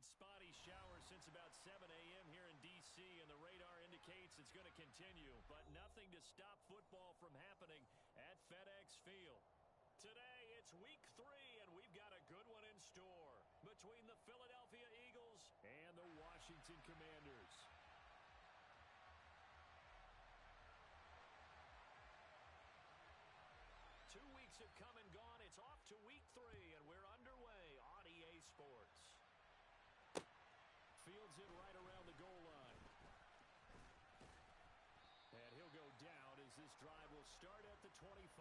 Spotty shower since about 7 a.m. here in D.C., and the radar indicates it's going to continue, but nothing to stop football from happening at FedEx Field. Today, it's week 3, and we've got a good one in store between the Philadelphia Eagles and the Washington Commanders. Two weeks have come and gone. It's off to week 3, and we're underway on EA Sports. Fields it right around the goal line. And he'll go down as this drive will start at the 25.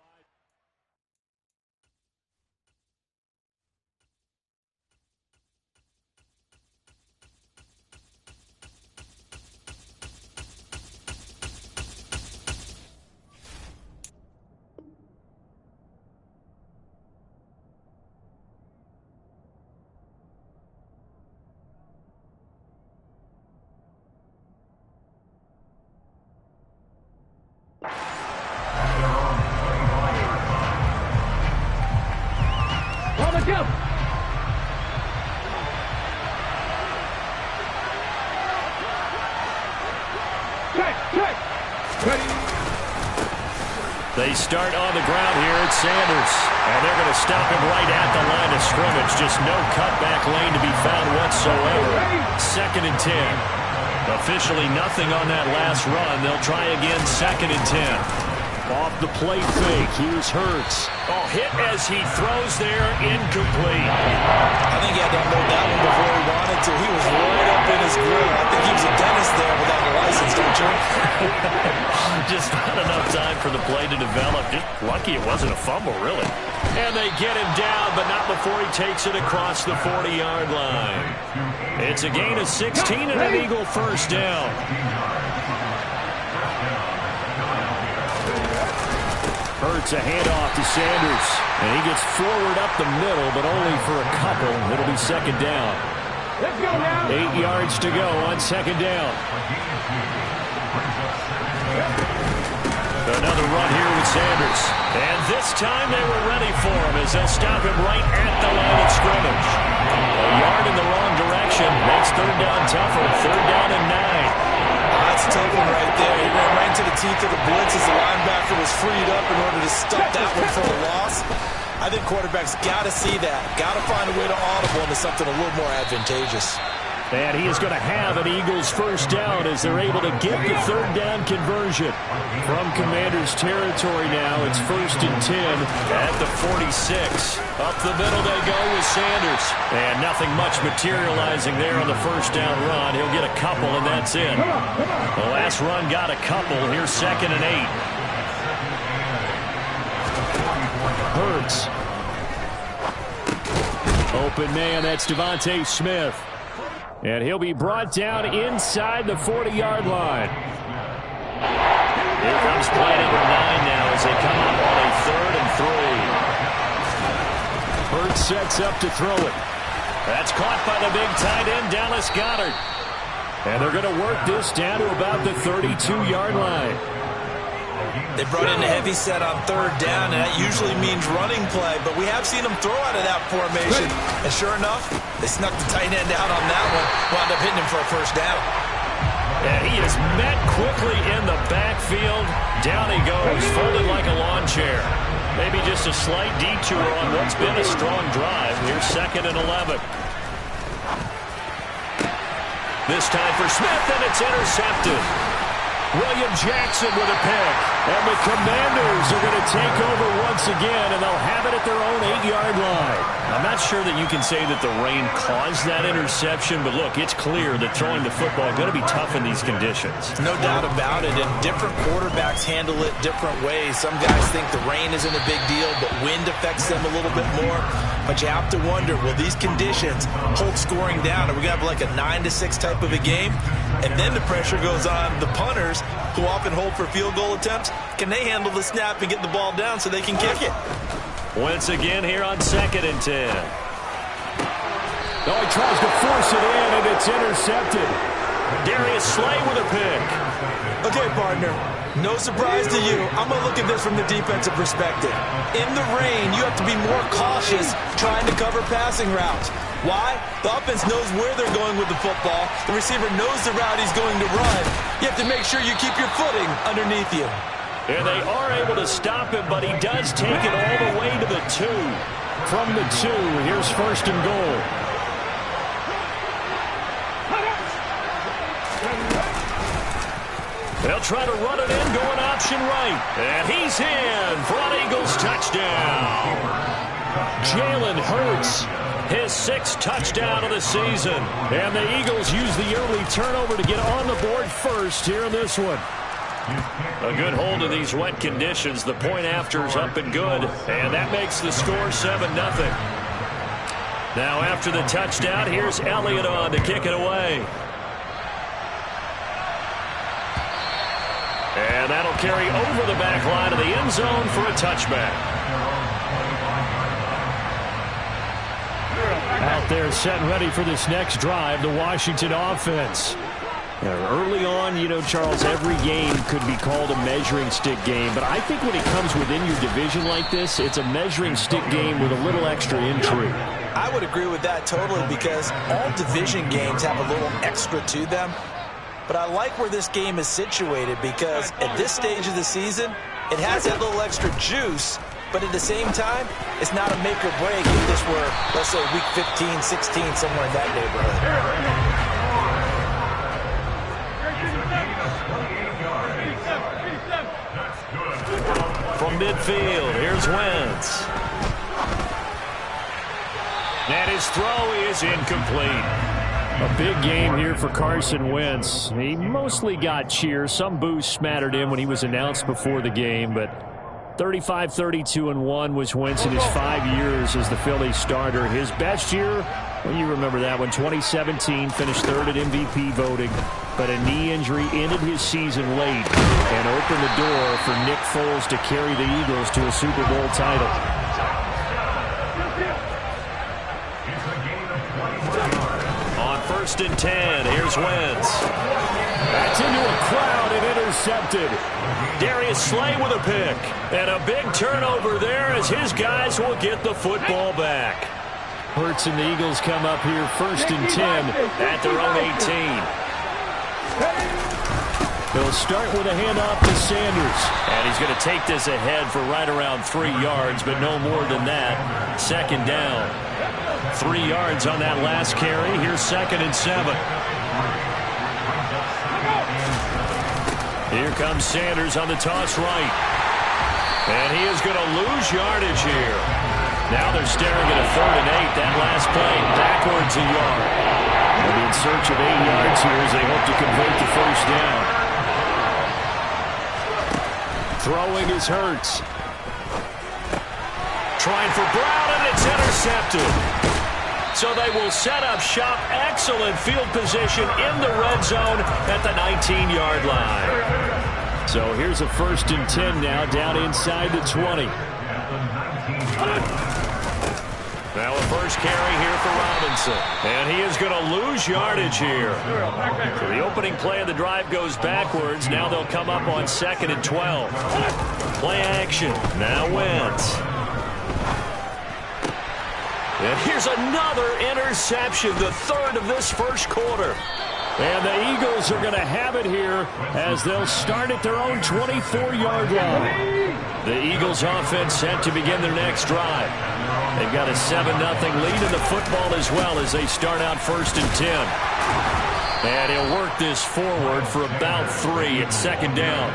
They start on the ground here at Sanders, and they're going to stop him right at the line of scrimmage. Just no cutback lane to be found whatsoever. 2nd and 10. Officially nothing on that last run. They'll try again, 2nd and 10. Off the play fake, here's Hurts. Oh, hit as he throws there, incomplete. I think he had to unload that one before he wanted to. He was right up in his grill. I think he was a dentist there without a license, don't you? Just not enough time for the play to develop. Just lucky it wasn't a fumble, really. And they get him down, but not before he takes it across the 40-yard line. It's a gain of 16 and an Eagle first down. Hurts a handoff to Sanders, and he gets forward up the middle, but only for a couple. It'll be 2nd down. 8 yards to go on 2nd down. Another run here with Sanders, and this time they were ready for him as they'll stop him right at the line of scrimmage. A yard in the wrong direction makes 3rd down tougher. 3rd down and 9. That's a tough one right there. He ran right into the teeth of the blitz as the linebacker was freed up in order to stop that one for a loss. I think quarterbacks got to see that. Got to find a way to audible into something a little more advantageous. And he is going to have an Eagles first down as they're able to get the 3rd down conversion. From Commanders territory now, it's 1st and 10 at the 46. Up the middle they go with Sanders. And nothing much materializing there on the first down run. He'll get a couple, and that's it. The last run got a couple. Here's 2nd and 8. Hurts. Open man, that's Devontae Smith. And he'll be brought down inside the 40-yard line. Here comes play number 9 now as they come up on a 3rd and 3. Hurts sets up to throw it. That's caught by the big tight end, Dallas Goedert. And they're going to work this down to about the 32-yard line. They brought in a heavy set on 3rd down, and that usually means running play, but we have seen them throw out of that formation. And sure enough, they snuck the tight end out on that one, wound up hitting him for a first down. And he is met quickly in the backfield. Down he goes, folded like a lawn chair. Maybe just a slight detour on what's been a strong drive. Here's 2nd and 11. This time for Smith, and it's intercepted. William Jackson with a pick. And the Commanders are going to take over once again, and they'll have it at their own 8-yard line. I'm not sure that you can say that the rain caused that interception, but look, it's clear that throwing the football is going to be tough in these conditions. No doubt about it, and different quarterbacks handle it different ways. Some guys think the rain isn't a big deal, but wind affects them a little bit more. But you have to wonder, will these conditions hold scoring down? Are we going to have like a 9-6 type of a game? And then the pressure goes on the punters, who often hold for field goal attempts. Can they handle the snap and get the ball down so they can kick it? Once again here on 2nd and 10. Oh, he tries to force it in, and it's intercepted. Darius Slay with a pick. Okay, partner, No surprise to you. I'm going to look at this from the defensive perspective. In the rain, you have to be more cautious trying to cover passing routes. Why? The offense knows where they're going with the football. The receiver knows the route he's going to run. You have to make sure you keep your footing underneath you. And they are able to stop him, but he does take it all the way to the 2. From the 2, here's 1st and goal. They'll try to run it in, going option right. And he's in for an Eagles touchdown. Jalen Hurts, his 6th touchdown of the season. And the Eagles use the early turnover to get on the board first here in this one. A good hold in these wet conditions. The point after is up and good. And that makes the score 7-0. Now after the touchdown, here's Elliott on to kick it away. And that'll carry over the back line of the end zone for a touchback. Out there set and ready for this next drive, the Washington offense. Early on, you know, Charles, every game could be called a measuring stick game. But I think when it comes within your division like this, it's a measuring stick game with a little extra intrigue. I would agree with that totally because all division games have a little extra to them. But I like where this game is situated because at this stage of the season, it has that little extra juice. But at the same time, it's not a make or break if this were, let's say, week 15, 16, somewhere in that neighborhood. From midfield, here's Wentz. And his throw is incomplete. A big game here for Carson Wentz. He mostly got cheers. Some boos smattered in when he was announced before the game, but 35-32-1 was Wentz in his 5 years as the Phillies starter. His best year, well, you remember that one, 2017, finished 3rd at MVP voting, but a knee injury ended his season late and opened the door for Nick Foles to carry the Eagles to a Super Bowl title. On 1st and 10, here's Wentz. That's into a crowd and intercepted. Darius Slay with a pick. And a big turnover there as his guys will get the football back. Hurts and the Eagles come up here 1st and 10 at their own 18. They'll start with a handoff to Sanders. And he's going to take this ahead for right around 3 yards, but no more than that. 2nd down. 3 yards on that last carry. Here's 2nd and 7. Here comes Sanders on the toss right. And he is going to lose yardage here. Now they're staring at a 3rd and 8. That last play backwards a yard. They'll be in search of 8 yards here as they hope to convert the 1st down. Throwing is Hurts. Trying for Brown, and it's intercepted. So they will set up shop. Excellent field position in the red zone at the 19-yard line. So here's a 1st and 10 now down inside the 20. Now a first carry here for Robinson. And he is going to lose yardage here. So the opening play of the drive goes backwards. Now they'll come up on 2nd and 12. Play action. Now Wentz. And here's another interception, the 3rd of this 1st quarter. And the Eagles are going to have it here as they'll start at their own 24-yard line. The Eagles offense set to begin their next drive. They've got a 7-0 lead in the football as well as they start out 1st and 10. And he'll work this forward for about 3 at 2nd down.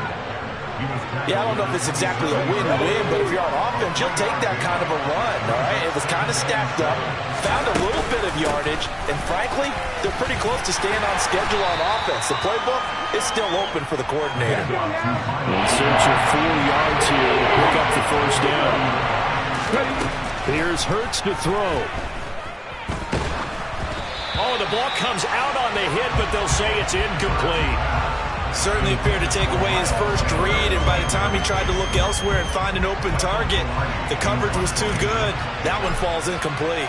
Yeah, I don't know if it's exactly a win-win, but if you're on offense, you'll take that kind of a run, all right? It was kind of stacked up, found a little bit of yardage, and frankly, they're pretty close to staying on schedule on offense. The playbook is still open for the coordinator. In search of 4 yards here to pick up the 1st down. Here's Hurts to throw. Oh, the ball comes out on the hit, but they'll say it's incomplete. Certainly appeared to take away his first read, and by the time he tried to look elsewhere and find an open target, the coverage was too good. That one falls incomplete.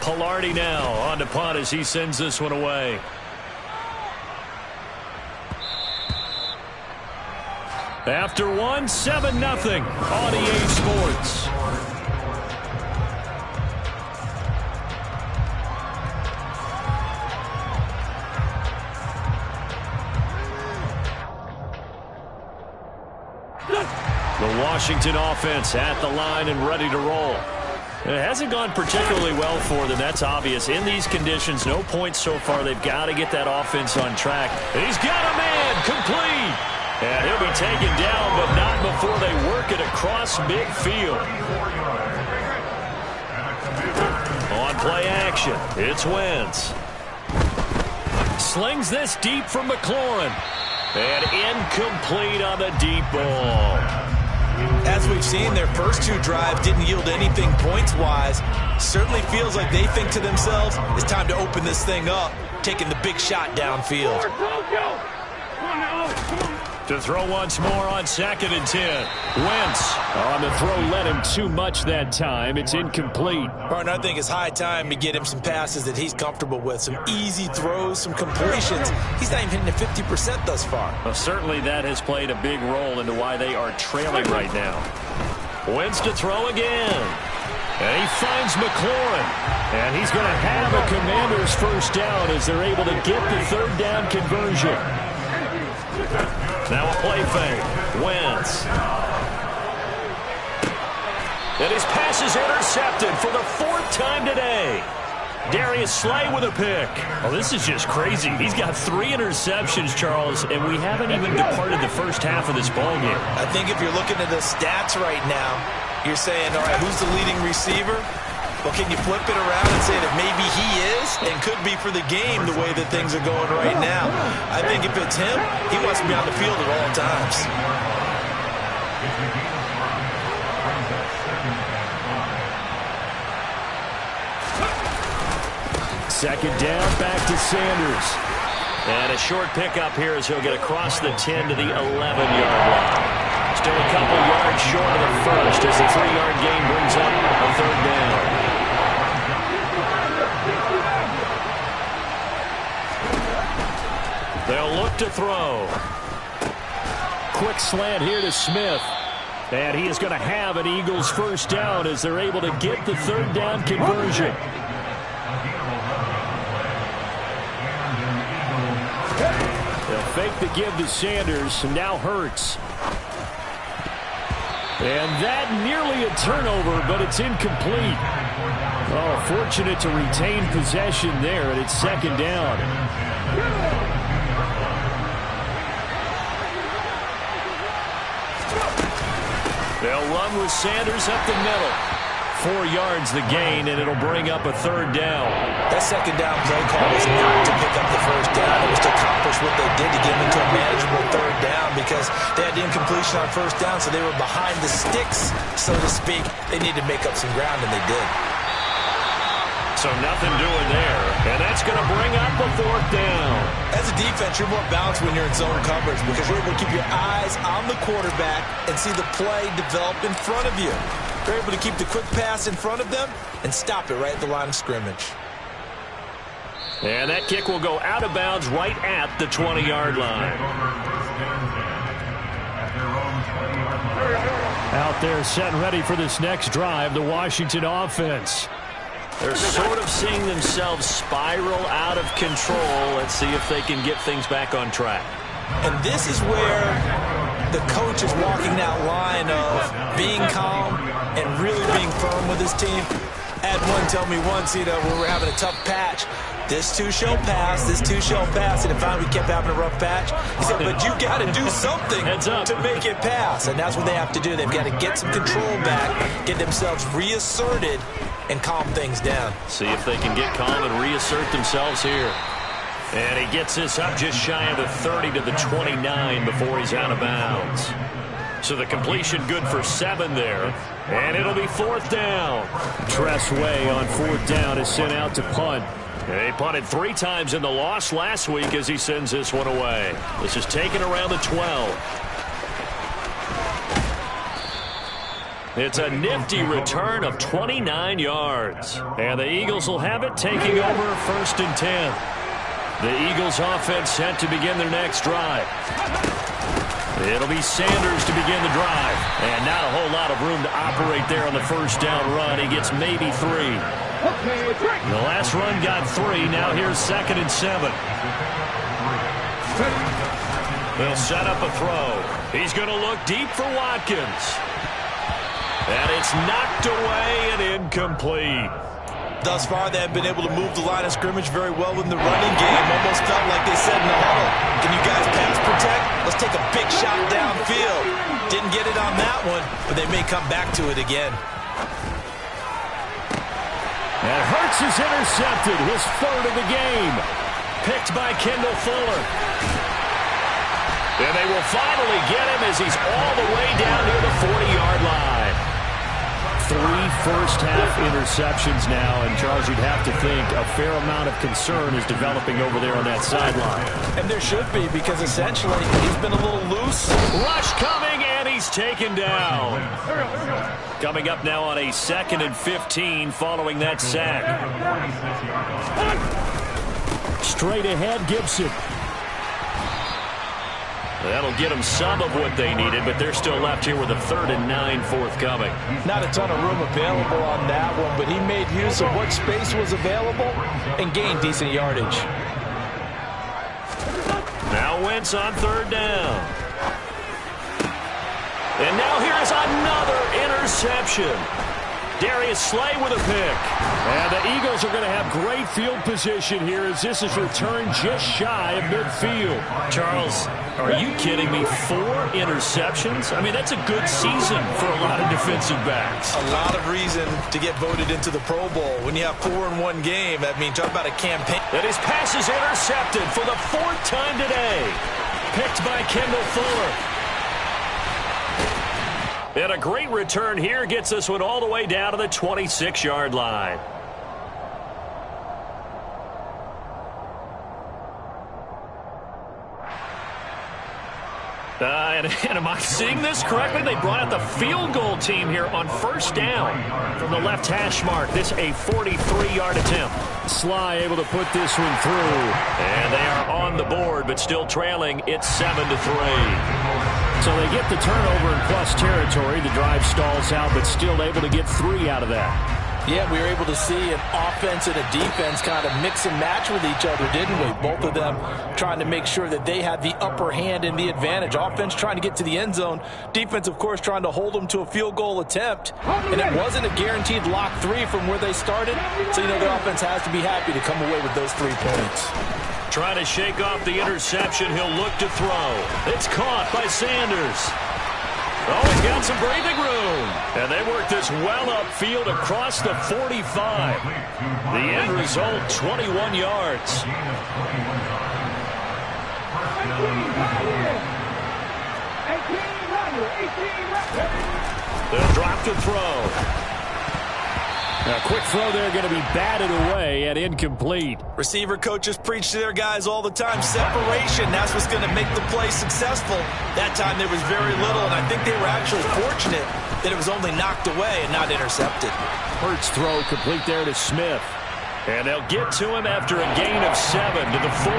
Pilardi now on to punt as he sends this one away. After one, 7-0 on EA Sports. The Washington offense at the line and ready to roll. It hasn't gone particularly well for them. That's obvious. In these conditions, no points so far. They've got to get that offense on track. And he's got a man complete. And he'll be taken down, but not before they work it across midfield. On play action, it's Wentz. Slings this deep from McLaurin. And incomplete on the deep ball. As we've seen, their first two drives didn't yield anything points-wise. Certainly feels like they think to themselves, it's time to open this thing up, taking the big shot downfield. To throw once more on 2nd and 10. Wentz on the throw led him too much that time. It's incomplete. Partner, I think it's high time to get him some passes that he's comfortable with. Some easy throws, some completions. He's not even hitting the 50% thus far. Well, certainly that has played a big role into why they are trailing right now. Wentz to throw again. And he finds McLaurin. And he's going to have a Commanders first down as they're able to get the third down conversion. Now a play fake. Wentz. And his pass is intercepted for the 4th time today. Darius Slay with a pick. Oh, this is just crazy. He's got 3 interceptions, Charles, and we haven't even departed the first half of this ballgame. I think if you're looking at the stats right now, you're saying, all right, who's the leading receiver? Well, can you flip it around and say that maybe he is and could be for the game the way that things are going right now? I think if it's him, he wants to be on the field at all times. Second down, back to Sanders. And a short pickup here as he'll get across the 10 to the 11-yard line. Still a couple yards short of the first as the 3-yard gain brings up a third down. They'll look to throw. Quick slant here to Smith. And he is going to have an Eagles first down as they're able to get the third down conversion. They'll fake the give to Sanders, and now Hurts. And that nearly a turnover, but it's incomplete. Oh, fortunate to retain possession there, and it's second down. They'll run with Sanders up the middle. 4 yards the gain, and it'll bring up a third down. That second down play call was not to pick up the first down. It was to accomplish what they did to get them into a manageable third down because they had the incompletion on first down, so they were behind the sticks, so to speak. They needed to make up some ground, and they did. So nothing doing there, and that's going to bring up a fourth down. As a defense, you're more balanced when you're in zone coverage because you're able to keep your eyes on the quarterback and see the play develop in front of you. You're able to keep the quick pass in front of them and stop it right at the line of scrimmage. And that kick will go out of bounds right at the 20-yard line. Out there set and ready for this next drive, the Washington offense. They're sort of seeing themselves spiral out of control. Let's see if they can get things back on track. And this is where the coach is walking that line of being calm and really being firm with his team. I had one tell me once, when we're having a tough patch, this too shall pass, this too shall pass. And finally we kept having a rough patch. He said, but you got to do something to make it pass. And that's what they have to do. They've got to get some control back, get themselves reasserted, and calm things down. See if they can get calm and reassert themselves here. And he gets this up just shy of the 30 to the 29 before he's out of bounds. So the completion good for 7 there. And it'll be fourth down. Tress Way on fourth down is sent out to punt. He punted 3 times in the loss last week as he sends this one away. This is taken around the 12. It's a nifty return of 29 yards. And the Eagles will have it taking over first and 10. The Eagles offense set to begin their next drive. It'll be Sanders to begin the drive. And not a whole lot of room to operate there on the first down run. He gets maybe 3. The last run got 3. Now here's 2nd and 7. They'll set up a throw. He's going to look deep for Watkins. And it's knocked away and incomplete. Thus far, they have been able to move the line of scrimmage very well in the running game. Almost felt like they said in the huddle, can you guys pass protect? Let's take a big shot downfield. Didn't get it on that one, but they may come back to it again. And Hurts is intercepted, his 3rd of the game. Picked by Kendall Fuller. And they will finally get him as he's all the way down near the 40-yard line. 3 first-half interceptions now, and Charles, you'd have to think a fair amount of concern is developing over there on that sideline. And there should be, because essentially he's been a little loose. Rush coming, and he's taken down. Coming up now on a 2nd and 15 following that sack. Straight ahead, Gibson. That'll get them some of what they needed, but they're still left here with a 3rd and 9 forthcoming. Not a ton of room available on that one, but he made use of what space was available and gained decent yardage. Now Wentz on 3rd down. And now here's another interception. Darius Slay with a pick. And the Eagles are going to have great field position here as this is returned just shy of midfield. Charles, are you kidding me? 4 interceptions? I mean, that's a good season for a lot of defensive backs. A lot of reason to get voted into the Pro Bowl. When you have 4 in one game, I mean, talk about a campaign. And his pass is intercepted for the 4th time today. Picked by Kendall Fuller. And a great return here gets this one all the way down to the 26-yard line. And am I seeing this correctly? They brought out the field goal team here on 1st down from the left hash mark. This a 43-yard attempt. Sly able to put this one through. And they are on the board, but still trailing. It's 7-3. So they get the turnover in plus territory. The drive stalls out, but still able to get 3 out of that. Yeah, we were able to see an offense and a defense kind of mix and match with each other, didn't we? Both of them trying to make sure that they had the upper hand and the advantage. Offense trying to get to the end zone. Defense, of course, trying to hold them to a field goal attempt. And it wasn't a guaranteed lock 3 from where they started. So, you know, the offense has to be happy to come away with those 3 points. Trying to shake off the interception. He'll look to throw. It's caught by Sanders. Oh, he's got some breathing room. And they work this well upfield across the 45. The end result, 21 yards. They'll drop to throw. A quick throw there going to be batted away and incomplete. Receiver coaches preach to their guys all the time. Separation, that's what's going to make the play successful. That time there was very little, and I think they were actually fortunate that it was only knocked away and not intercepted. Hurts throw complete there to Smith. And they'll get to him after a gain of 7 to the 47.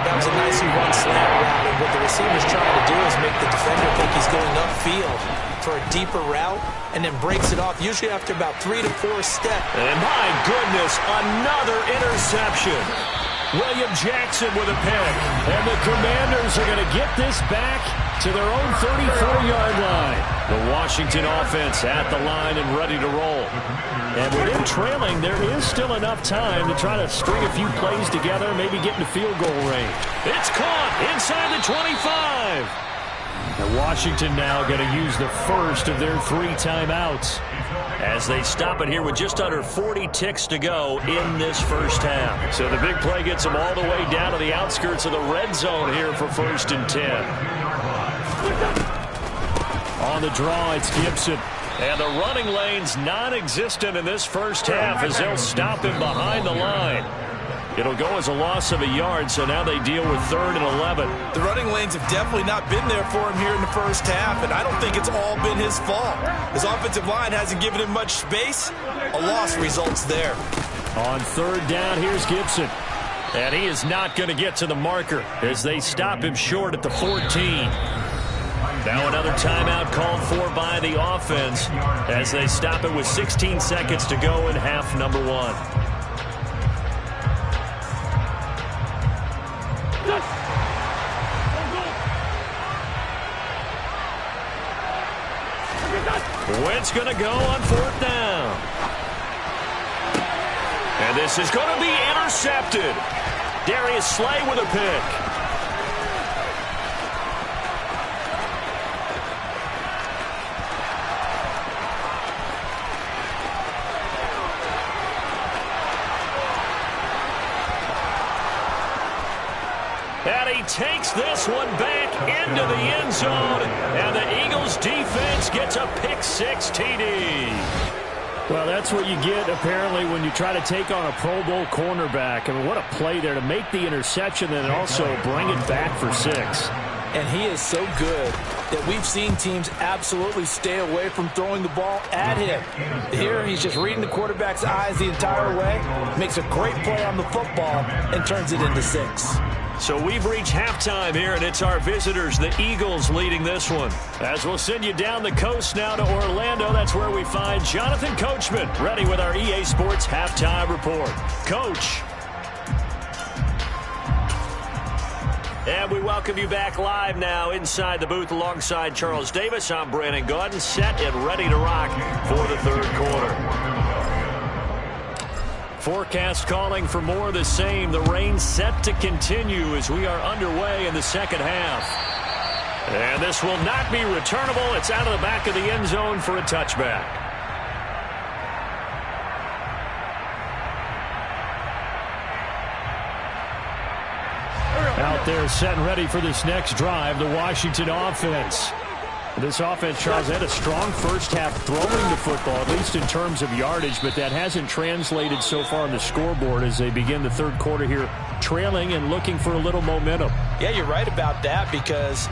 That was a nicely run slant route, and what the receiver's trying to do is make the defender think he's going upfield for a deeper route, and then breaks it off, usually after about 3 to 4 steps. And my goodness, another interception. William Jackson with a pick. And the Commanders are going to get this back to their own 34-yard line. The Washington offense at the line and ready to roll. And with them trailing, there is still enough time to try to string a few plays together, maybe get into field goal range. It's caught inside the 25. And Washington now going to use the first of their 3 timeouts as they stop it here with just under 40 ticks to go in this first half. So the big play gets them all the way down to the outskirts of the red zone here for 1st and 10. On the draw, it's Gibson. And the running lane's non-existent in this first half as they'll stop him behind the line. It'll go as a loss of a yard, so now they deal with 3rd and 11. The running lanes have definitely not been there for him here in the first half, and I don't think it's all been his fault. His offensive line hasn't given him much space. A loss results there. On 3rd down, here's Gibson. And he is not going to get to the marker as they stop him short at the 14. Now another timeout called for by the offense as they stop it with 16 seconds to go in half number 1. Wentz going to go on 4th down. And this is going to be intercepted. Darius Slay with a pick. And he takes this one back into the end zone. And the Eagles defense gets a pick-6 TD. Well, that's what you get, apparently, when you try to take on a Pro Bowl cornerback. I mean, what a play there to make the interception and also bring it back for 6. And he is so good that we've seen teams absolutely stay away from throwing the ball at him. Here, he's just reading the quarterback's eyes the entire way, makes a great play on the football, and turns it into 6. So we've reached halftime here, and it's our visitors, the Eagles, leading this one. As we'll send you down the coast now to Orlando, that's where we find Jonathan Coachman, ready with our EA Sports Halftime Report. Coach. And we welcome you back live now inside the booth alongside Charles Davis. I'm Brandon Gaudin, set and ready to rock for the third quarter. Forecast calling for more of the same. The rain set to continue as we are underway in the second half. And this will not be returnable. It's out of the back of the end zone for a touchback. Out there set and ready for this next drive, the Washington offense. This offense, Charles, had a strong first half throwing the football, at least in terms of yardage, but that hasn't translated so far on the scoreboard as they begin the third quarter here, trailing and looking for a little momentum. Yeah, you're right about that because,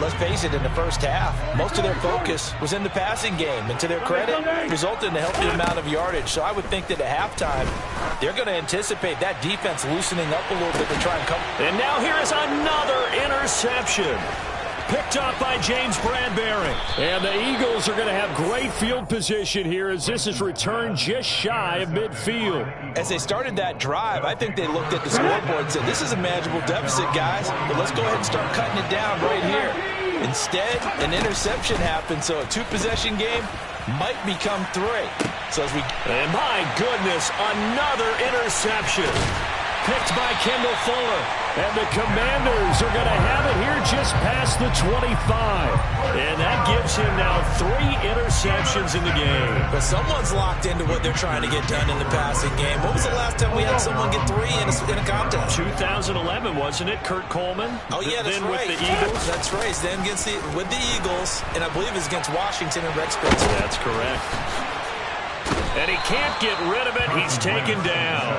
let's face it, in the first half, most of their focus was in the passing game. And to their credit, resulted in a healthy amount of yardage. So I would think that at halftime, they're going to anticipate that defense loosening up a little bit to try and come. And now here is another interception. Picked up by James Bradbury. And the Eagles are going to have great field position here as this is returned just shy of midfield. As they started that drive, I think they looked at the scoreboard and said, this is a manageable deficit, guys, but let's go ahead and start cutting it down right here. Instead, an interception happened, so a two-possession game might become 3. So as we... And my goodness, another interception. Picked by Kendall Fuller. And the Commanders are going to have it here just past the 25. And that gives him now 3 interceptions in the game. But someone's locked into what they're trying to get done in the passing game. When was the last time we had someone get 3 in a contest? 2011, wasn't it? Kurt Coleman? Oh, yeah, that's then right. With the Eagles? That's right. Then with the Eagles, and I believe it's against Washington and Rex Spencer. That's correct. And he can't get rid of it. He's taken down.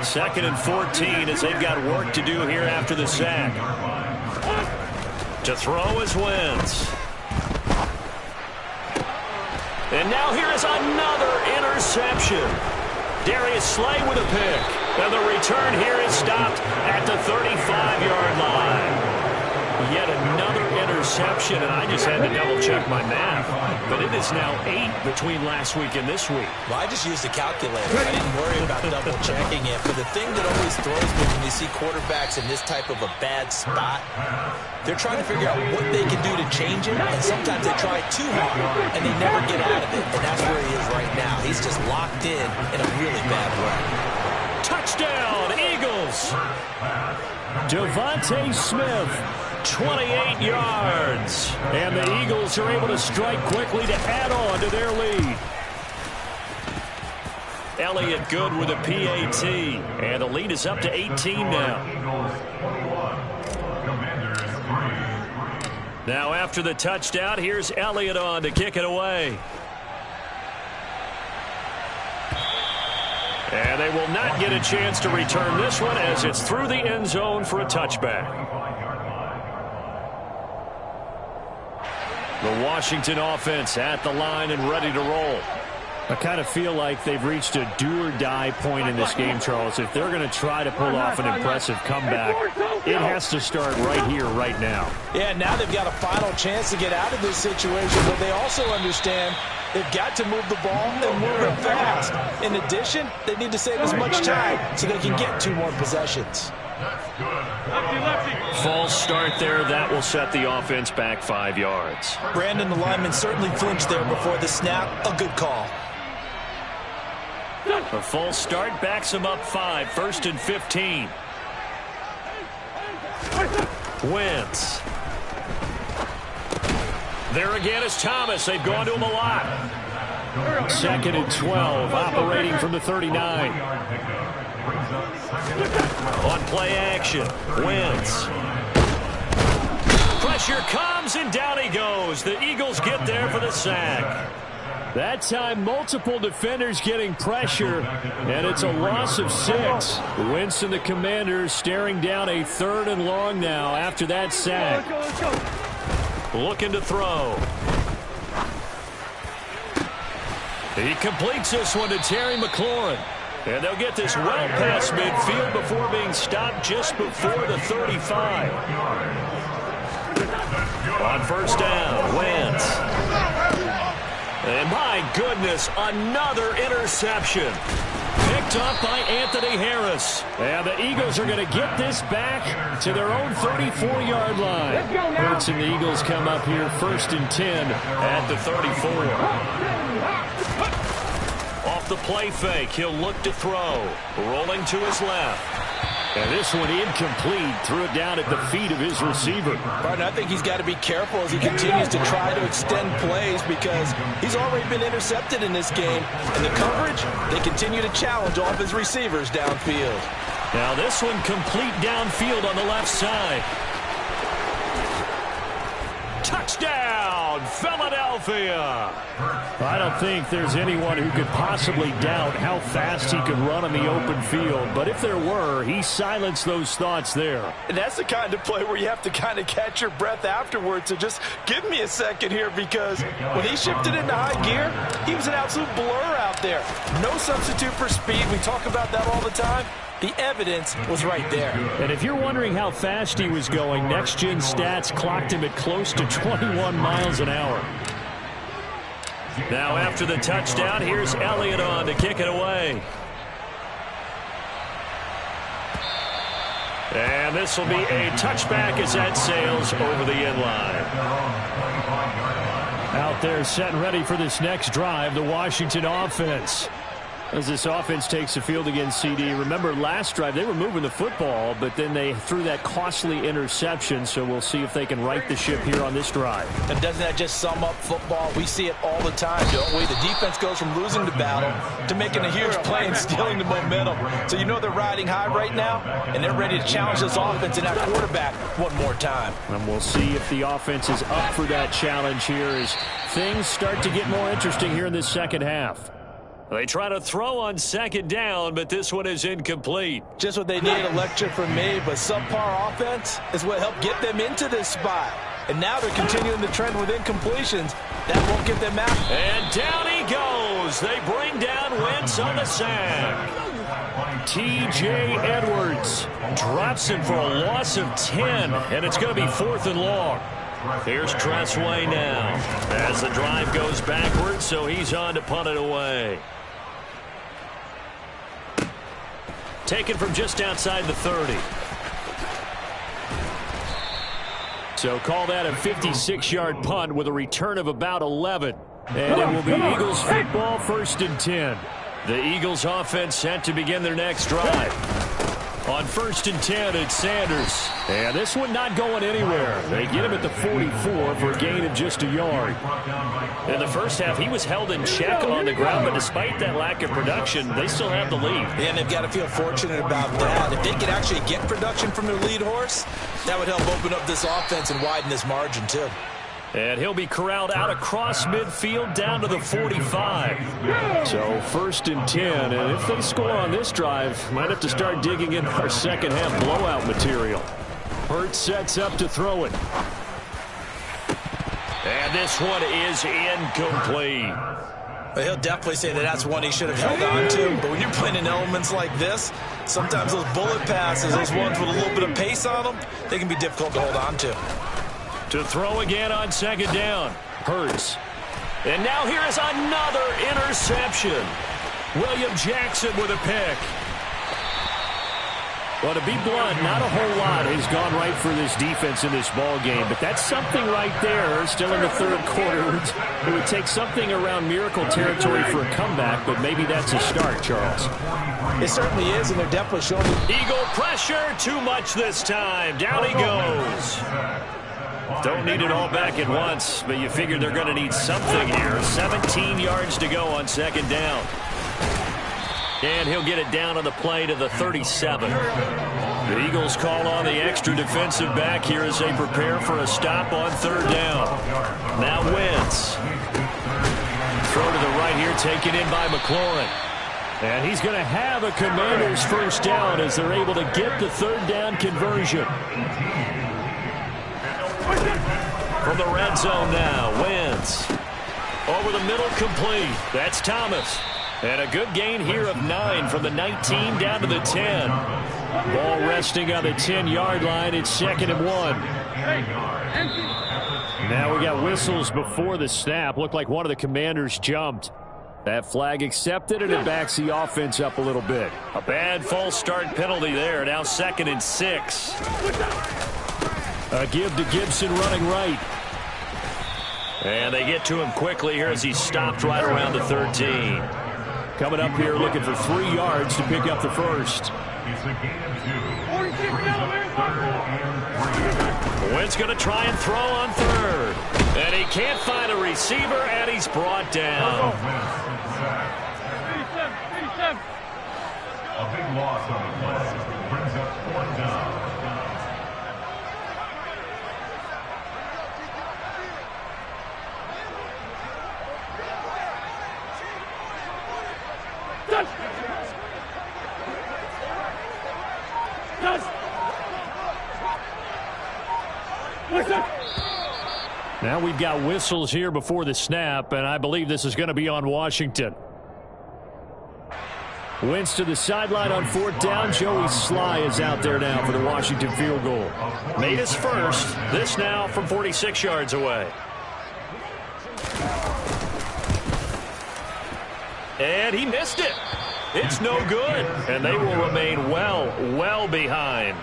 2nd and 14 as they've got work to do here after the sack. To throw is Wentz. And now here is another interception. Darius Slay with a pick. And the return here is stopped at the 35-yard line. Yet another interception, and I just had to double-check my math. But it is now 8 between last week and this week. Well, I just used a calculator. I didn't worry about double-checking it. But the thing that always throws me when you see quarterbacks in this type of a bad spot, they're trying to figure out what they can do to change it, and sometimes they try too hard, and they never get out of it. And that's where he is right now. He's just locked in a really bad way. Touchdown, Eagles! Devontae Smith, 28 yards. And the Eagles are able to strike quickly to add on to their lead. Elliott good with a PAT. And the lead is up to 18 now. Now after the touchdown, here's Elliott on to kick it away. And they will not get a chance to return this one as it's through the end zone for a touchback. The Washington offense at the line and ready to roll. I kind of feel like they've reached a do-or-die point in this game, Charles. If they're going to try to pull off an impressive comeback, it has to start right here, right now. Yeah, now they've got a final chance to get out of this situation, but they also understand they've got to move the ball and move it fast. In addition, they need to save as much time so they can get 2 more possessions. False start there. That will set the offense back 5 yards. Brandon, the lineman, certainly flinched there before the snap. A good call. A false start backs him up 5. 1st and 15. Wentz. There again is Thomas. They've gone to him a lot. 2nd and 12. Operating from the 39. On play action. Wentz. Pressure comes and down he goes. The Eagles get there for the sack. That time, multiple defenders getting pressure, and it's a loss of 6. Wentz and the Commanders staring down a 3rd and long now after that sack. Looking to throw. He completes this one to Terry McLaurin. And they'll get this well past midfield before being stopped just before the 35. On 1st down, Wentz. And my goodness, another interception. Picked up by Anthony Harris. And the Eagles are going to get this back to their own 34-yard line. Hurts and the Eagles come up here 1st and 10 at the 34. Off the play fake, he'll look to throw. Rolling to his left. And this one incomplete. Threw it down at the feet of his receiver. Martin, I think he's got to be careful as he continues to try to extend plays because he's already been intercepted in this game. And the coverage, they continue to challenge all of his receivers downfield. Now this one complete downfield on the left side. Touchdown, Philadelphia! I don't think there's anyone who could possibly doubt how fast he could run on the open field. But if there were, he silenced those thoughts there. And that's the kind of play where you have to kind of catch your breath afterwards. So just give me a second here because when he shifted into high gear, he was an absolute blur out there. No substitute for speed. We talk about that all the time. The evidence was right there. And if you're wondering how fast he was going, Next Gen Stats clocked him at close to 21 miles an hour. Now after the touchdown, here's Elliott on to kick it away. And this will be a touchback as that sails over the end line. Out there set and ready for this next drive, the Washington offense. As this offense takes the field against CD. Remember, last drive, they were moving the football, but then they threw that costly interception, so we'll see if they can right the ship here on this drive. And doesn't that just sum up football? We see it all the time, don't we? The defense goes from losing the battle to making a huge play and stealing the momentum. So you know they're riding high right now, and they're ready to challenge this offense and that quarterback one more time. And we'll see if the offense is up for that challenge here as things start to get more interesting here in this second half. They try to throw on 2nd down, but this one is incomplete. Just what they need, a lecture from me, but subpar offense is what helped get them into this spot. And now they're continuing the trend with incompletions. That won't get them out. And down he goes. They bring down Wentz on the sack. T.J. Edwards drops him for a loss of 10, and it's going to be 4th and long. Here's Tressway now as the drive goes backwards, so he's on to punt it away. Taken from just outside the 30. So call that a 56-yard punt with a return of about 11. And it will be Eagles football, 1st and 10. The Eagles offense set to begin their next drive. On 1st and 10, it's Sanders. And this one not going anywhere. They get him at the 44 for a gain of just a yard. In the first half, he was held in check on the ground, but despite that lack of production, they still have the lead. And they've got to feel fortunate about that. If they could actually get production from their lead horse, that would help open up this offense and widen this margin, too. And he'll be corralled out across midfield down to the 45. So 1st and 10. And if they score on this drive, might have to start digging in our second half blowout material. Hurts sets up to throw it. And this one is incomplete. Well, he'll definitely say that that's one he should have held on to. But when you're playing in elements like this, sometimes those bullet passes, those ones with a little bit of pace on them, they can be difficult to hold on to. To throw again on second down. Hurts. And now here is another interception. William Jackson with a pick. Well, to be blunt, not a whole lot has gone right for this defense in this ball game, but that's something right there. Still in the third quarter. It would take something around miracle territory for a comeback, but maybe that's a start, Charles. It certainly is, and they're definitely showing. Eagle pressure, too much this time. Down he goes. Don't need it all back at once, but you figure they're going to need something here. 17 yards to go on second down. And he'll get it down on the play to the 37. The Eagles call on the extra defensive back here as they prepare for a stop on third down. Now Wentz. Throw to the right here, taken in by McLaurin. And he's going to have a Commanders first down as they're able to get the third down conversion. From the red zone now, Wentz. Over the middle, complete. That's Thomas. And a good gain here of 9 from the 19 down to the 10. Ball resting on the 10-yard line. It's 2nd and 1. Now we got whistles before the snap. Looked like one of the Commanders jumped. That flag accepted, and it backs the offense up a little bit. A bad false start penalty there. Now 2nd and 6. A give to Gibson running right. And they get to him quickly here as he stopped right around the 13. Coming up here looking for 3 yards to pick up the first. Wentz going to try and throw on third. And he can't find a receiver, and he's brought down. A big loss on the play. Brings up 4th down. Now we've got whistles here before the snap, and I believe this is going to be on Washington. Wentz to the sideline on 4th down. Joey Sly is out there now for the Washington field goal. Made his first. This now from 46 yards away. And he missed it. It's no good. And they will remain well behind.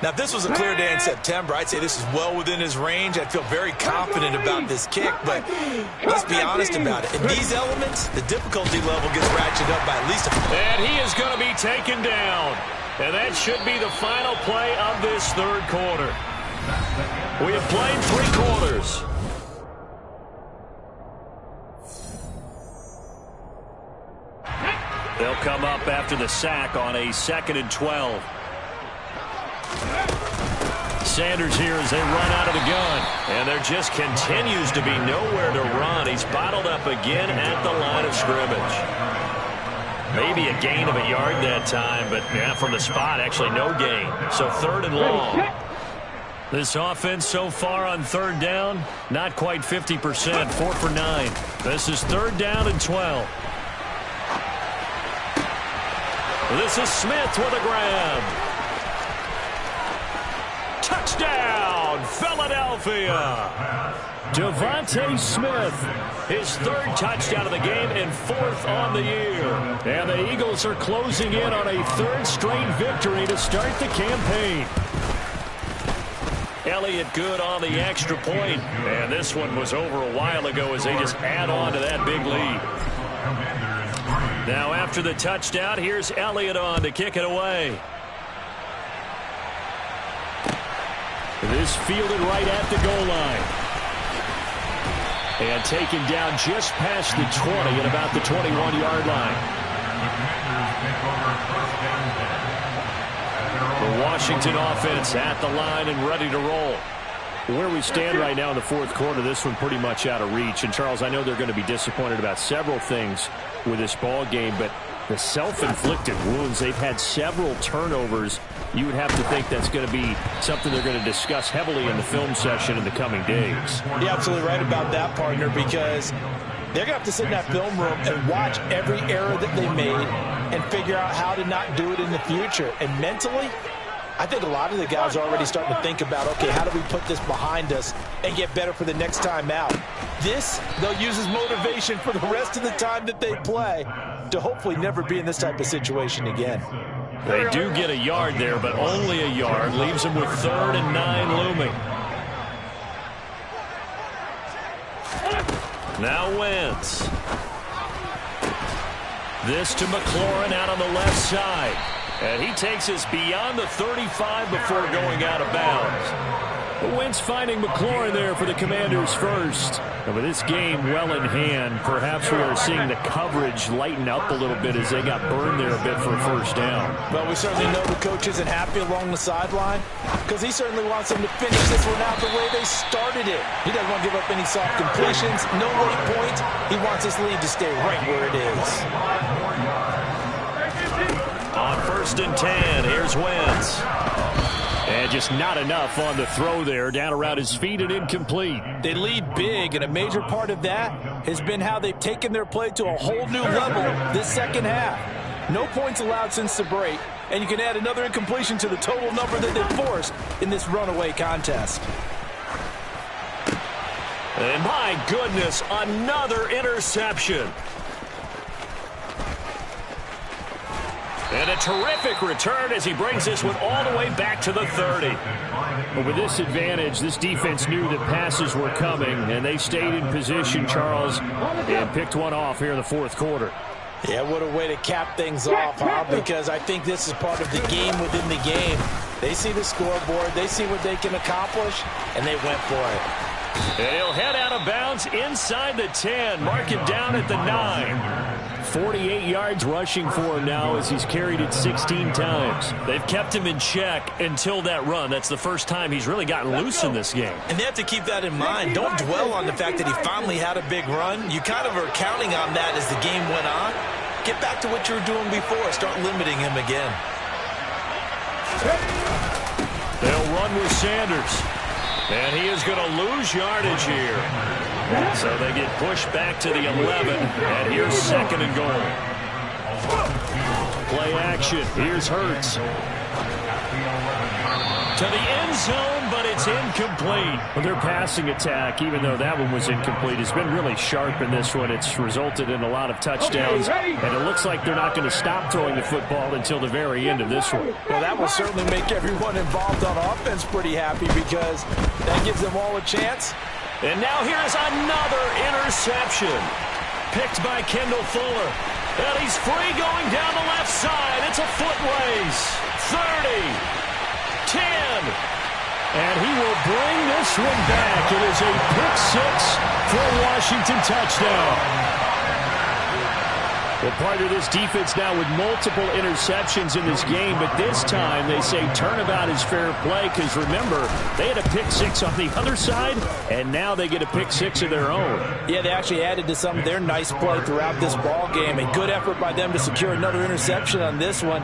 Now, if this was a clear day in September, I'd say this is well within his range. I'd feel very confident about this kick, but let's be honest about it. In these elements, the difficulty level ggets ratcheted up by at least a... And he is going to be taken down. And that should be the final play of this third quarter. We have played 3 quarters. They'll come up after the sack on a 2nd and 12. Sanders here as they run out of the gun. And there just continues to be nowhere to run. He's bottled up again at the line of scrimmage. Maybe a gain of a yard that time, but yeah, from the spot, actually no gain. So 3rd and long. This offense so far on 3rd down, not quite 50%, 4 for 9. This is 3rd down and 12. This is Smith with a grab. Touchdown, Philadelphia. Devontae Smith, his 3rd touchdown of the game and 4th on the year. And the Eagles are closing in on a 3rd straight victory to start the campaign. Elliott good on the extra point. And this one was over a while ago as they just add on to that big lead. Now after the touchdown, here's Elliott on to kick it away. This fielded right at the goal line. And taken down just past the 20 at about the 21-yard line. The Washington offense at the line and ready to roll. Where we stand right now in the 4th quarter, this one pretty much out of reach. And, Charles, I know they're going to be disappointed about several things with this ball game, but the self-inflicted wounds, they've had several turnovers. You would have to think that's going to be something they're going to discuss heavily in the film session in the coming days. You're absolutely right about that, partner, because They're going to have to sit in that film room and watch every error that they made and figure out how to not do it in the future. And mentally, I think a lot of the guys are already starting to think about, okay, how do we put this behind us and get better for the next time out? This, they'll use as motivation for the rest of the time that they play to hopefully never be in this type of situation again. They do get a yard there, but only a yard. Leaves them with 3rd and 9 looming. Now Wentz. This to McLaurin out on the left side. And he takes us beyond the 35 before going out of bounds. Wentz finding McLaurin there for the Commanders first. And with this game well in hand, perhaps we are seeing the coverage lighten up a little bit as they got burned there a bit for a first down. Well, we certainly know the coach isn't happy along the sideline because he certainly wants them to finish this one out the way they started it. He doesn't want to give up any soft completions, no late points. He wants his lead to stay right where it is. On 1st and 10, here's Wentz. And just not enough on the throw there, down around his feet and incomplete. They lead big, and a major part of that has been how they've taken their play to a whole new level this second half. No points allowed since the break, and you can add another incompletion to the total number that they've forced in this runaway contest. And my goodness, another interception. And a terrific return as he brings this one all the way back to the 30. But with this advantage, this defense knew that passes were coming, and they stayed in position, Charles, and picked one off here in the 4th quarter. Yeah, what a way to cap things off, huh? Because I think this is part of the game within the game. They see the scoreboard, they see what they can accomplish, and they went for it. And he'll head out of bounds inside the 10, mark it down at the 9. 48 yards rushing for him now as he's carried it 16 times. They've kept him in check until that run. That's the first time he's really gotten loose in this game. And they have to keep that in mind. Don't dwell on the fact that he finally had a big run. You kind of are counting on that as the game went on. Get back to what you were doing before. Start limiting him again. They'll run with Sanders. And he is going to lose yardage here. So they get pushed back to the 11, and here's 2nd and goal. Play action. Here's Hurts. To the end zone, but it's incomplete. Well, their passing attack, even though that one was incomplete, has been really sharp in this one. It's resulted in a lot of touchdowns, and it looks like they're not going to stop throwing the football until the very end of this one. Well, that will certainly make everyone involved on offense pretty happy because that gives them all a chance. And now here's another interception. Picked by Kendall Fuller. And he's free going down the left side. It's a foot race. 30. 10. And he will bring this one back. It is a pick-6 for a Washington touchdown. Well, part of this defense now with multiple interceptions in this game, but this time they say turnabout is fair play because, remember, they had a pick-6 on the other side, and now they get a pick-6 of their own. Yeah, they actually added to some of their nice play throughout this ball game. A good effort by them to secure another interception on this one.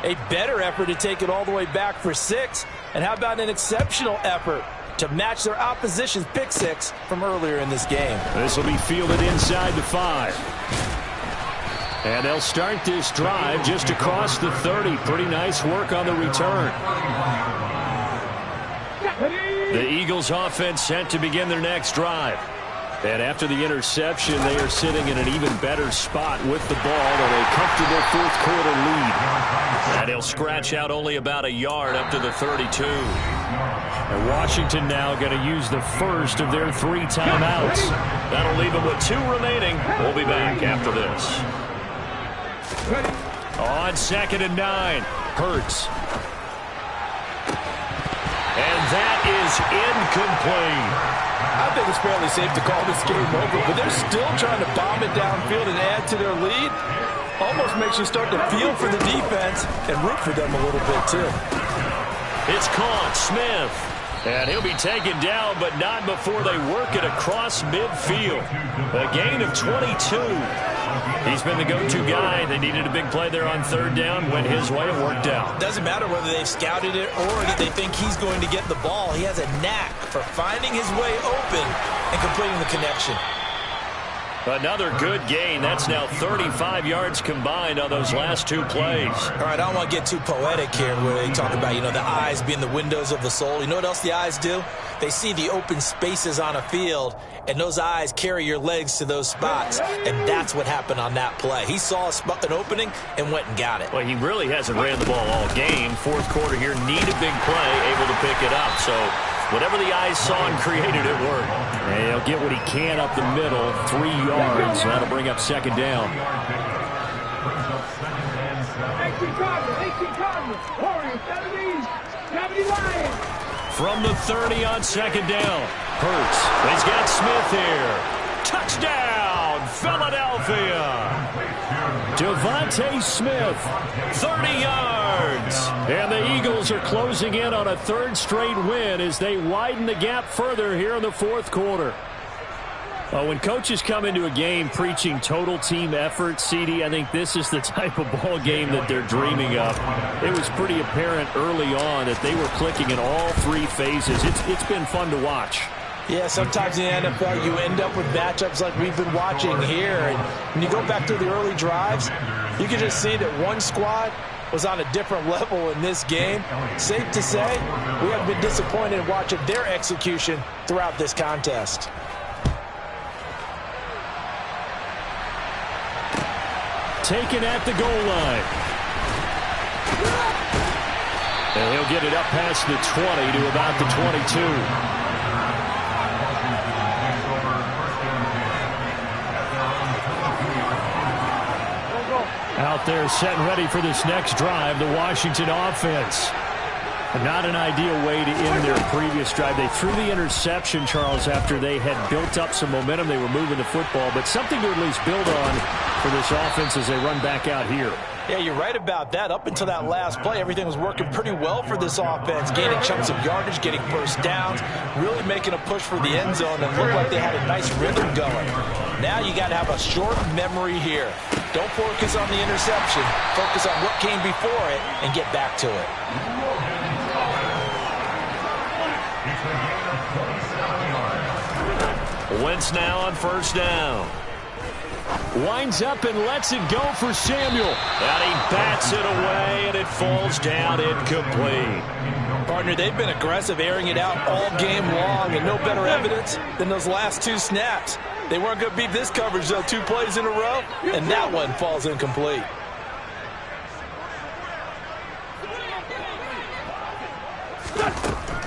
A better effort to take it all the way back for 6. And how about an exceptional effort to match their opposition's pick-6 from earlier in this game? This will be fielded inside the 5. And they'll start this drive just across the 30. Pretty nice work on the return. The Eagles offense set to begin their next drive. And after the interception, they are sitting in an even better spot with the ball and a comfortable 4th quarter lead. And he'll scratch out only about a yard up to the 32. And Washington now going to use the first of their 3 timeouts. That'll leave them with 2 remaining. We'll be back after this. On 2nd and 9, Hurts. And that is incomplete. I think it's fairly safe to call this game over, but they're still trying to bomb it downfield and add to their lead. Almost makes you start to feel for the defense and root for them a little bit, too. It's caught. Smith. And he'll be taken down, but not before they work it across midfield. A gain of 22. He's been the go-to guy. They needed a big play there on 3rd down. Went his way. It worked out. Doesn't matter whether they've scouted it or that they think he's going to get the ball. He has a knack for finding his way open and completing the connection. Another good gain. That's now 35 yards combined on those last two plays. All right, I don't want to get too poetic here where they talk about, the eyes being the windows of the soul. You know what else the eyes do? They see the open spaces on a field, and those eyes carry your legs to those spots, and that's what happened on that play. He saw an opening and went and got it. Well, he really hasn't ran the ball all game. Fourth quarter here, need a big play, able to pick it up. So whatever the eyes saw and created, it worked. And he'll get what he can up the middle, 3 yards. That'll bring up second down. From the 30 on second down. Hurts. He's got Smith here. Touchdown, Philadelphia. Devontae Smith, 30 yards. And the Eagles are closing in on a third straight win as they widen the gap further here in the fourth quarter. When coaches come into a game preaching total team effort, CD, I think this is the type of ball game that they're dreaming of. It was pretty apparent early on that they were clicking in all three phases. It's been fun to watch. Yeah, sometimes in the NFL you end up with matchups like we've been watching here. And when you go back to the early drives, you can just see that one squad was on a different level in this game. Safe to say, we have been disappointed in watching their execution throughout this contest. Taken at the goal line. And he'll get it up past the 20 to about the 22. Out there set and ready for this next drive, the Washington offense. Not an ideal way to end their previous drive. They threw the interception, Charles, after they had built up some momentum. They were moving the football, but something to at least build on for this offense as they run back out here. Yeah, you're right about that. Up until that last play, everything was working pretty well for this offense, gaining chunks of yardage, getting first downs, really making a push for the end zone, and looked like they had a nice rhythm going. Now you got to have a short memory here. Don't focus on the interception. Focus on what came before it and get back to it. Wentz now on first down. Winds up and lets it go for Samuel. And he bats it away, and it falls down incomplete. Partner, they've been aggressive, airing it out all game long, and no better evidence than those last two snaps. They weren't going to beat this coverage, though, 2 plays in a row, and that one falls incomplete.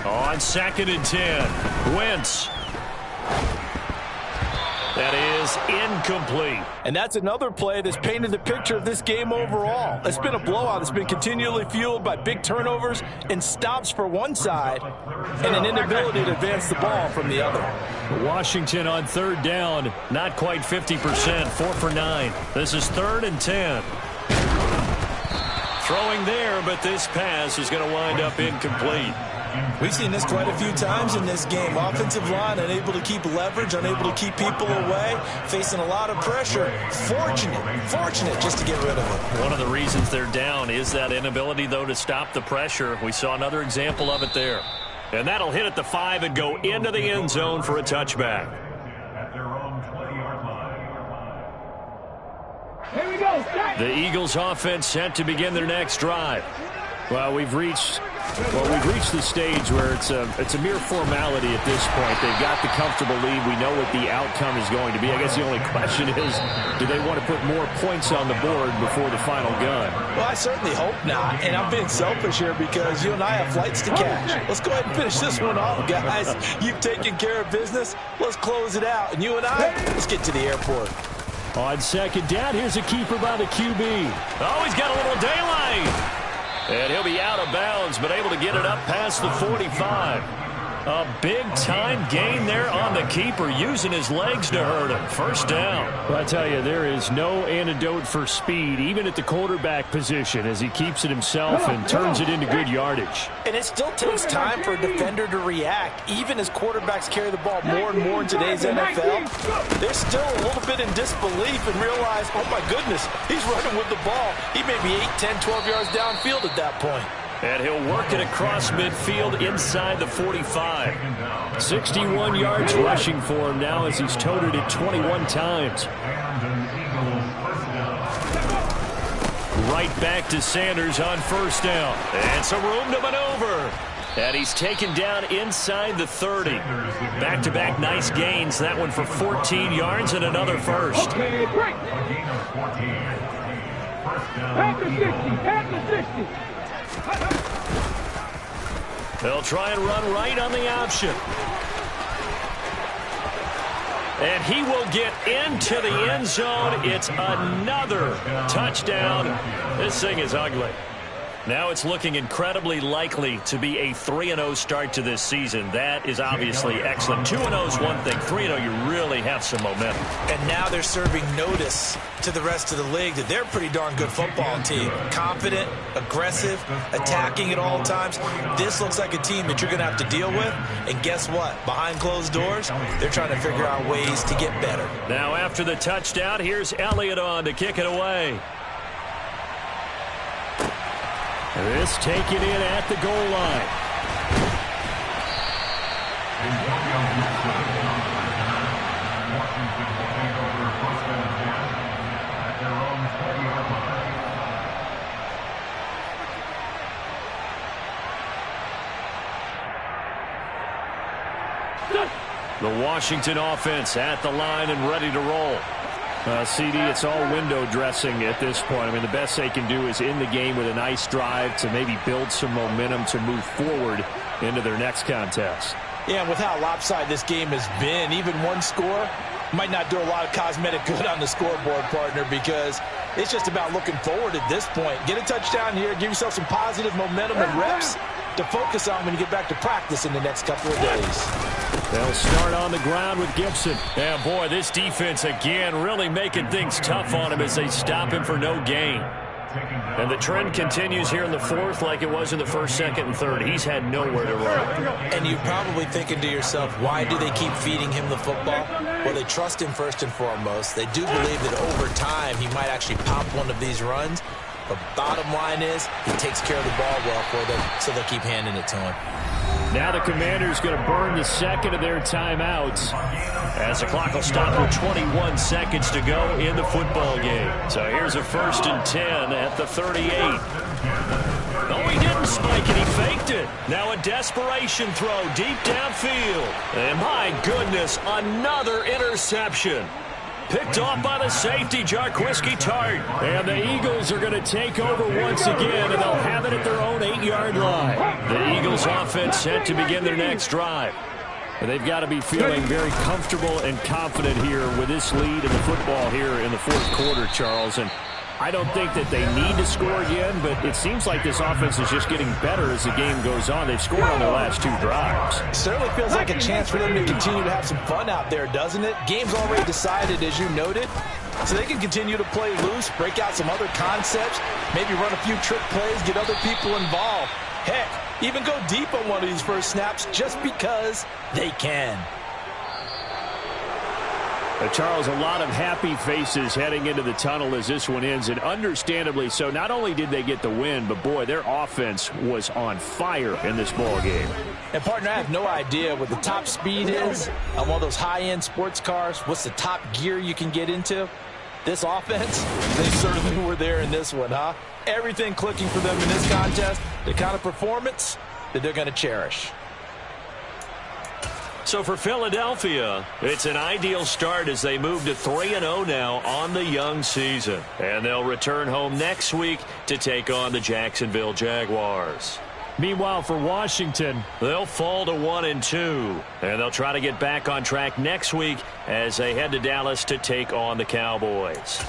On 2nd and 10, Wentz. That is incomplete. And that's another play that's painted the picture of this game overall. It's been a blowout. It's been continually fueled by big turnovers and stops for one side and an inability to advance the ball from the other. Washington on third down, not quite 50%, 4 for 9. This is 3rd and 10. Throwing there, but this pass is going to wind up incomplete. We've seen this quite a few times in this game. Offensive line unable to keep leverage, unable to keep people away, facing a lot of pressure. Fortunate just to get rid of it. One of the reasons they're down is that inability, though, to stop the pressure. We saw another example of it there. And that'll hit at the 5 and go into the end zone for a touchback. At their own 20-yard line. Here we go. The Eagles offense set to begin their next drive. Well, we've reached the stage where it's a mere formality at this point. They've got the comfortable lead. We know what the outcome is going to be. I guess the only question is, do they want to put more points on the board before the final gun? Well, I certainly hope not. And I'm being selfish here because you and I have flights to catch. Let's go ahead and finish this one off, guys. You've taken care of business. Let's close it out. And you and I, let's get to the airport. On second down, here's a keeper by the QB. Oh, he's got a little daylight. And he'll be out of bounds, but able to get it up past the 45. A big-time gain there on the keeper, using his legs to hurt him. First down. Well, I tell you, there is no antidote for speed, even at the quarterback position, as he keeps it himself and turns it into good yardage. And it still takes time for a defender to react, even as quarterbacks carry the ball more and more in today's NFL. They're still a little bit in disbelief and realize, oh, my goodness, he's running with the ball. He may be 8, 10, 12 yards downfield at that point. And he'll work it across midfield inside the 45. 61 yards rushing for him now as he's toted it 21 times. Right back to Sanders on first down. And some room to maneuver. And he's taken down inside the 30. Back-to-back nice gains. That one for 14 yards and another first. Okay, break. At the 60, at the 60. They'll try and run right on the option. And he will get into the end zone. It's another touchdown. This thing is ugly. Now it's looking incredibly likely to be a 3-0 start to this season. That is obviously excellent. 2-0 is one thing. 3-0, you really have some momentum. And now they're serving notice to the rest of the league that they're a pretty darn good football team. Confident, aggressive, attacking at all times. This looks like a team that you're going to have to deal with. And guess what? Behind closed doors, they're trying to figure out ways to get better. Now after the touchdown, here's Elliott on to kick it away. This taken in at the goal line. The Washington offense at the line and ready to roll. CD, it's all window dressing at this point. I mean, the best they can do is in the game with a nice drive to maybe build some momentum to move forward into their next contest. Yeah, and with how lopsided this game has been, even one score might not do a lot of cosmetic good on the scoreboard, partner, because it's just about looking forward at this point. Get a touchdown here, give yourself some positive momentum and reps to focus on when you get back to practice in the next couple of days. They'll start on the ground with Gibson. Yeah, boy, this defense again really making things tough on him as they stop him for no gain. And the trend continues here in the fourth like it was in the first, second, and third. He's had nowhere to run. And you're probably thinking to yourself, why do they keep feeding him the football? Well, they trust him first and foremost. They do believe that over time he might actually pop one of these runs. But bottom line is he takes care of the ball well for them, so they'll keep handing it to him. Now the Commanders going to burn the second of their timeouts as the clock will stop with 21 seconds to go in the football game. So here's a 1st and 10 at the 38. No, he didn't spike it. He faked it. Now a desperation throw deep downfield. And my goodness, another interception. Picked off by the safety, Jarquiski Tart. And the Eagles are going to take over once again, and they'll have it at their own 8-yard line. The Eagles offense set to begin their next drive. And they've got to be feeling very comfortable and confident here with this lead in the football here in the fourth quarter, Charles. And I don't think that they need to score again, but it seems like this offense is just getting better as the game goes on. They've scored on their last 2 drives. It certainly feels like a chance for them to continue to have some fun out there, doesn't it? Game's already decided, as you noted, so they can continue to play loose, break out some other concepts, maybe run a few trick plays, get other people involved. Heck, even go deep on one of these first snaps just because they can. Charles, a lot of happy faces heading into the tunnel as this one ends, and understandably so. Not only did they get the win, but boy, their offense was on fire in this ball game. And partner, I have no idea what the top speed is on one of those high-end sports cars. What's the top gear you can get into? This offense, they certainly were there in this one, huh? Everything clicking for them in this contest, the kind of performance that they're going to cherish. So for Philadelphia, it's an ideal start as they move to 3-0 now on the young season. And they'll return home next week to take on the Jacksonville Jaguars. Meanwhile, for Washington, they'll fall to 1-2. And they'll try to get back on track next week as they head to Dallas to take on the Cowboys.